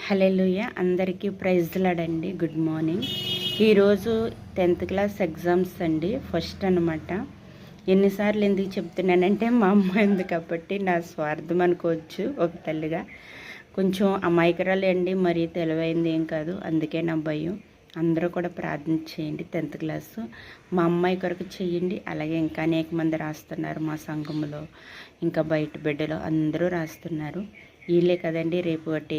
హల్లెలూయా. అందరికీ ప్రైజ్లాడండి. Good morning. ఈరోజు 10th class exams అండి, ఫస్ట్ అనమాట. ఎన్నిసార్లు ఎందుకు చెప్తున్నానంటే మా అమ్మ ఉంది కాబట్టి నా స్వార్థం అనుకోవచ్చు ఒక తల్లిగా. కొంచెం అమాయకురాలే అండి, మరీ తెలివైంది ఏం కాదు, అందుకే నా భయం. అందరూ కూడా ప్రార్థన చేయండి. 10th క్లాసు మా అమ్మాయి కొరకు చేయండి. అలాగే ఇంకా అనేక మంది రాస్తున్నారు మా సంఘంలో, ఇంకా బయట బిడ్డలు అందరూ రాస్తున్నారు. వీళ్ళే కదండి రేపు ఒకటి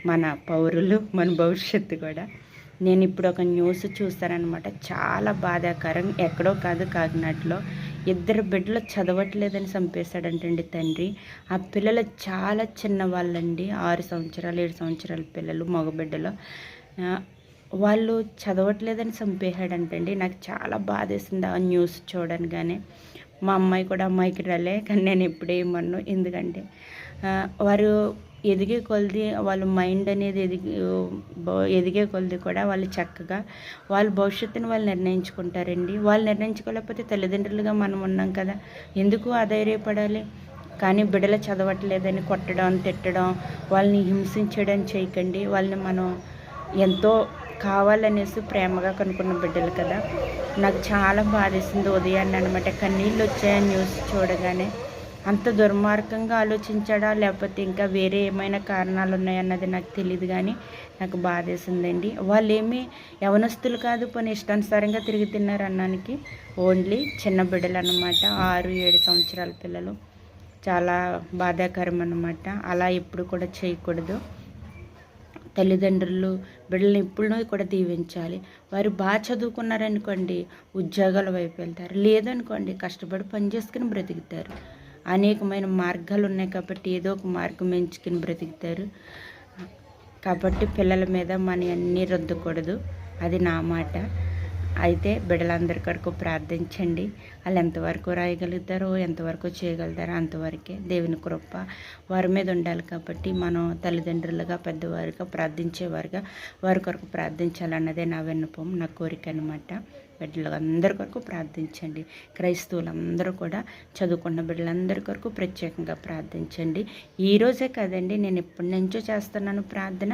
మన పౌరులు, మన భవిష్యత్తు కూడా. నేను ఇప్పుడు ఒక న్యూస్ చూస్తానన్నమాట, చాలా బాధాకరం. ఎక్కడో కాదు, కాకినాడలో 2 బిడ్డలు చదవట్లేదని చంపేశాడంటండి తండ్రి. ఆ పిల్లలు చాలా చిన్న వాళ్ళండి, 6 సంవత్సరాలు 7 సంవత్సరాల పిల్లలు, మగబిడ్డలు. వాళ్ళు చదవట్లేదని చంపేశాడంటండి. నాకు చాలా బాధేసింది ఆ న్యూస్ చూడగానే. మా అమ్మాయి కూడా అమ్మాయికి కానీ నేను ఎప్పుడే ఏమన్ను, ఎందుకంటే వారు ఎదిగే కొలది వాళ్ళ మైండ్ అనేది ఎదిగే కొలది కూడా వాళ్ళు చక్కగా వాళ్ళ భవిష్యత్తుని వాళ్ళు నిర్ణయించుకుంటారండి. వాళ్ళు నిర్ణయించుకోలేకపోతే తల్లిదండ్రులుగా మనం ఉన్నాం కదా, ఎందుకు అధైర్యపడాలి? కానీ బిడ్డలు చదవట్లేదని కొట్టడం, తిట్టడం, వాళ్ళని హింసించడం చేయకండి. వాళ్ళని మనం ఎంతో కావాలనేసి ప్రేమగా కనుక్కున్న బిడ్డలు కదా. నాకు చాలా బాధేసింది ఉదయాన్నే అనమాట, కన్నీళ్ళు వచ్చాయి న్యూస్ చూడగానే. అంత దుర్మార్గంగా ఆలోచించాడా, లేకపోతే ఇంకా వేరే ఏమైనా కారణాలు ఉన్నాయన్నది నాకు తెలియదు, కానీ నాకు బాధేసిందండి. వాళ్ళు ఏమీ యవనస్తులు కాదు, పని ఇష్టానుసారంగా తిరిగి తిన్నారు అన్నానికి. ఓన్లీ చిన్న బిడ్డలు అన్నమాట, 6-7 సంవత్సరాల పిల్లలు. చాలా బాధాకరం అన్నమాట. అలా ఎప్పుడు కూడా చేయకూడదు. తల్లిదండ్రులు బిడ్డలను ఎప్పుడూ కూడా దీవించాలి. వారు బాగా చదువుకున్నారనుకోండి, ఉద్యోగాల వైపు వెళ్తారు. లేదనుకోండి, కష్టపడి పని చేసుకుని బ్రతుకుతారు. అనేకమైన మార్గాలు ఉన్నాయి కాబట్టి ఏదో ఒక మార్గం ఎంచుకుని బ్రతుకుతారు. కాబట్టి పిల్లల మీద మన అన్నీ రుద్దకూడదు, అది నా మాట. అయితే బిడ్డలందరి కొరకు ప్రార్థించండి. వాళ్ళు ఎంతవరకు రాయగలుగుతారో, ఎంతవరకు చేయగలుగుతారో అంతవరకే. దేవుని కృప వారి మీద ఉండాలి కాబట్టి మనం తల్లిదండ్రులుగా, పెద్దవారుగా, ప్రార్థించేవారుగా వారి కొరకు ప్రార్థించాలన్నదే నా విన్నపం, నా కోరిక అనమాట. బిడ్డలందరి కొరకు ప్రార్థించండి. క్రైస్తవులందరూ కూడా చదువుకున్న బిడ్డలందరి కొరకు ప్రత్యేకంగా ప్రార్థించండి. ఈరోజే కదండి, నేను ఎప్పటి నుంచో చేస్తున్నాను ప్రార్థన.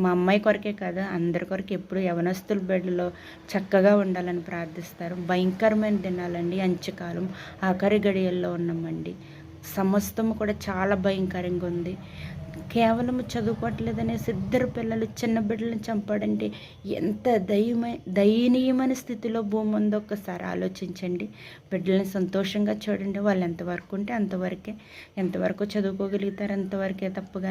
మా అమ్మాయి కొరకే కాదు, అందరి కొరకు ఎప్పుడు యవనస్తుల బిడ్డలో చక్కగా ఉండాలని ప్రార్థిస్తారు. భయంకరమైన దినాలండి, అంచుకాలం, ఆఖరి గడియల్లో ఉన్నామండి. సమస్తము కూడా చాలా భయంకరంగా ఉంది. కేవలం చదువుకోవట్లేదనేసి 2 పిల్లలు, చిన్న బిడ్డలను చంపాడంటే ఎంత దయనీయమైన స్థితిలో భూమి ఉందో ఒక్కసారి ఆలోచించండి. బిడ్డలని సంతోషంగా చూడండి. వాళ్ళు ఎంతవరకు ఉంటే అంతవరకే, ఎంతవరకు చదువుకోగలుగుతారు అంతవరకే తప్పుగా